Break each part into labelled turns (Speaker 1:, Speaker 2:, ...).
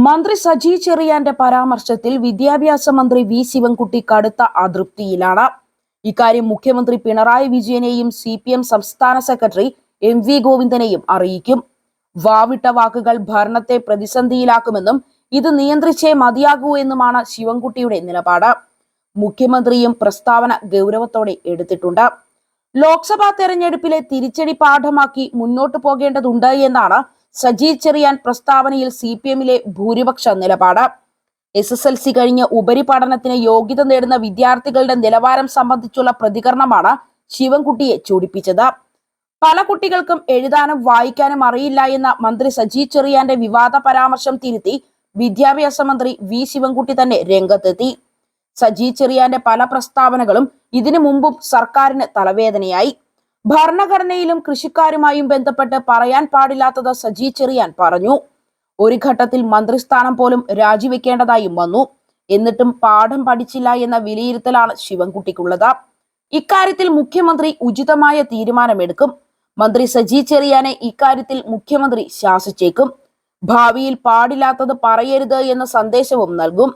Speaker 1: മന്ത്രി സജി ചെറിയാന്റെ പരാമർശത്തിൽ വിദ്യാഭ്യാസ മന്ത്രി വി ശിവൻകുട്ടി കടുത്ത അതൃപ്തിയിലാണ്. ഇക്കാര്യം മുഖ്യമന്ത്രി പിണറായി വിജയനെയും CPM സംസ്ഥാന സെക്രട്ടറി MV ഗോവിന്ദനെയും അറിയിക്കും. വാവിട്ട വാക്കുകൾ ഭരണത്തെ പ്രതിസന്ധിയിലാക്കുമെന്നും ഇത് നിയന്ത്രിച്ചേ മതിയാകൂ എന്നുമാണ് ശിവൻകുട്ടിയുടെ നിലപാട്. മുഖ്യമന്ത്രിയും പ്രസ്താവന ഗൗരവത്തോടെ എടുത്തിട്ടുണ്ട്. ലോക്സഭാ തെരഞ്ഞെടുപ്പിലെ തിരിച്ചടി പാഠമാക്കി മുന്നോട്ടു പോകേണ്ടതുണ്ട് എന്നാണ് സജി ചെറിയാൻ പ്രസ്താവനയിൽ CPM-ലെ ഭൂരിപക്ഷ നിലപാട്. SSLC കഴിഞ്ഞ് ഉപരിപഠനത്തിന് യോഗ്യത നേടുന്ന വിദ്യാർത്ഥികളുടെ നിലവാരം സംബന്ധിച്ചുള്ള പ്രതികരണമാണ് ശിവൻകുട്ടിയെ ചൊടിപ്പിച്ചത്. പല കുട്ടികൾക്കും എഴുതാനും വായിക്കാനും അറിയില്ല എന്ന മന്ത്രി സജി ചെറിയാന്റെ വിവാദ പരാമർശം തിരുത്തി വിദ്യാഭ്യാസ മന്ത്രി വി ശിവൻകുട്ടി തന്നെ രംഗത്തെത്തി. സജി ചെറിയാന്റെ പല പ്രസ്താവനകളും ഇതിനു മുമ്പും സർക്കാരിന് തലവേദനയായി. ഭരണഘടനയിലും കൃഷിക്കാരുമായും ബന്ധപ്പെട്ട് പറയാൻ പാടില്ലാത്തത് സജി ചെറിയാൻ പറഞ്ഞു. ഒരു ഘട്ടത്തിൽ മന്ത്രിസ്ഥാനം പോലും രാജിവെക്കേണ്ടതായും വന്നു. എന്നിട്ടും പാഠം പഠിച്ചില്ല എന്ന വിലയിരുത്തലാണ് ശിവൻകുട്ടിക്കുള്ളത്. ഇക്കാര്യത്തിൽ മുഖ്യമന്ത്രി ഉചിതമായ തീരുമാനമെടുക്കും. മന്ത്രി സജി ചെറിയാനെ ഇക്കാര്യത്തിൽ മുഖ്യമന്ത്രി ശാസിച്ചേക്കും. ഭാവിയിൽ പാടില്ലാത്തത് പറയരുത് എന്ന സന്ദേശവും നൽകും.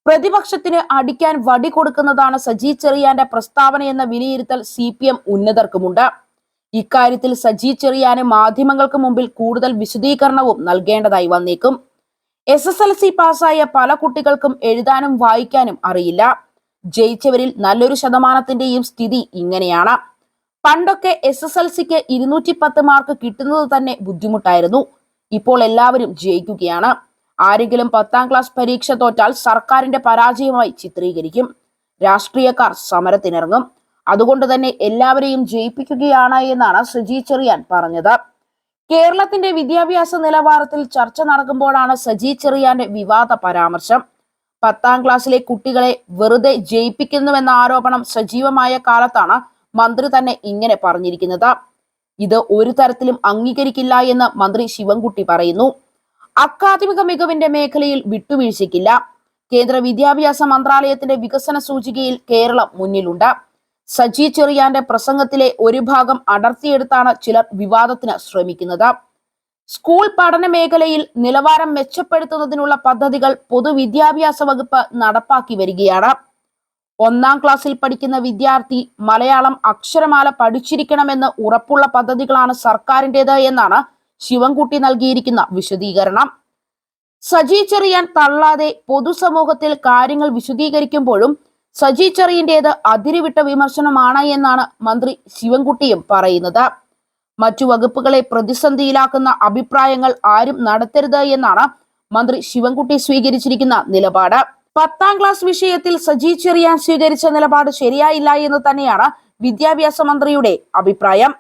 Speaker 1: പ്രതിപക്ഷത്തിന് അടിക്കാൻ വടി കൊടുക്കുന്നതാണ് സജി ചെറിയാന്റെ പ്രസ്താവന എന്ന വിലയിരുത്തൽ CPM ഉന്നതർക്കുമുണ്ട്. ഇക്കാര്യത്തിൽ സജി ചെറിയാന് മാധ്യമങ്ങൾക്ക് മുമ്പിൽ കൂടുതൽ വിശദീകരണവും നൽകേണ്ടതായി വന്നേക്കും. SSLC പാസ്സായ പല കുട്ടികൾക്കും എഴുതാനും വായിക്കാനും അറിയില്ല. ജയിച്ചവരിൽ നല്ലൊരു ശതമാനത്തിന്റെയും സ്ഥിതി ഇങ്ങനെയാണ്. പണ്ടൊക്കെ SSLC-ക്ക് 210 മാർക്ക് കിട്ടുന്നത് തന്നെ ബുദ്ധിമുട്ടായിരുന്നു. ഇപ്പോൾ എല്ലാവരും ജയിക്കുകയാണ്. ആരെങ്കിലും 10ാം ക്ലാസ് പരീക്ഷ തോറ്റാൽ സർക്കാരിന്റെ പരാജയമായി ചിത്രീകരിക്കും. രാഷ്ട്രീയക്കാർ സമരത്തിനിറങ്ങും. അതുകൊണ്ട് തന്നെ എല്ലാവരെയും ജയിപ്പിക്കുകയാണ് എന്നാണ് സജി ചെറിയാൻ പറഞ്ഞത്. കേരളത്തിന്റെ വിദ്യാഭ്യാസ നിലവാരത്തിൽ ചർച്ച നടക്കുമ്പോഴാണ് സജി ചെറിയാന്റെ വിവാദ പരാമർശം. 10ാം ക്ലാസ്സിലെ കുട്ടികളെ വെറുതെ ജയിപ്പിക്കുന്നുവെന്ന ആരോപണം സജീവമായ കാലത്താണ് മന്ത്രി തന്നെ ഇങ്ങനെ പറഞ്ഞിരിക്കുന്നത്. ഇത് ഒരു തരത്തിലും അംഗീകരിക്കില്ല എന്ന് മന്ത്രി ശിവൻകുട്ടി പറയുന്നു. അക്കാദമിക മികവിന്റെ മേഖലയിൽ വിട്ടുവീഴ്ചയ്ക്കില്ല. കേന്ദ്ര വിദ്യാഭ്യാസ മന്ത്രാലയത്തിന്റെ വികസന സൂചികയിൽ കേരളം മുന്നിലുണ്ട്. സജി ചെറിയാന്റെ പ്രസംഗത്തിലെ ഒരു ഭാഗം അടർത്തിയെടുത്താണ് ചിലർ വിവാദത്തിന് ശ്രമിക്കുന്നത്. സ്കൂൾ പഠന മേഖലയിൽ നിലവാരം മെച്ചപ്പെടുത്തുന്നതിനുള്ള പദ്ധതികൾ പൊതുവിദ്യാഭ്യാസ വകുപ്പ് നടപ്പാക്കി വരികയാണ്. 1ാം ക്ലാസ്സിൽ പഠിക്കുന്ന വിദ്യാർത്ഥി മലയാളം അക്ഷരമാല പഠിച്ചിരിക്കണമെന്ന് ഉറപ്പുള്ള പദ്ധതികളാണ് സർക്കാരിൻ്റെത് എന്നാണ് ശിവൻകുട്ടി നൽകിയിരിക്കുന്ന വിശദീകരണം. സജി ചെറിയാൻ തള്ളാതെ പൊതുസമൂഹത്തിൽ കാര്യങ്ങൾ വിശദീകരിക്കുമ്പോഴും സജി ചെറിയന്റേത് അതിരുവിട്ട വിമർശനമാണ് എന്നാണ് മന്ത്രി ശിവൻകുട്ടിയും പറയുന്നത്. മറ്റു വകുപ്പുകളെ പ്രതിസന്ധിയിലാക്കുന്ന അഭിപ്രായങ്ങൾ ആരും നടത്തരുത് എന്നാണ് മന്ത്രി ശിവൻകുട്ടി സ്വീകരിച്ചിരിക്കുന്ന നിലപാട്. 10ാം ക്ലാസ് വിഷയത്തിൽ സജി ചെറിയാൻ സ്വീകരിച്ച നിലപാട് ശരിയായില്ല എന്ന് തന്നെയാണ് വിദ്യാഭ്യാസ മന്ത്രിയുടെ അഭിപ്രായം.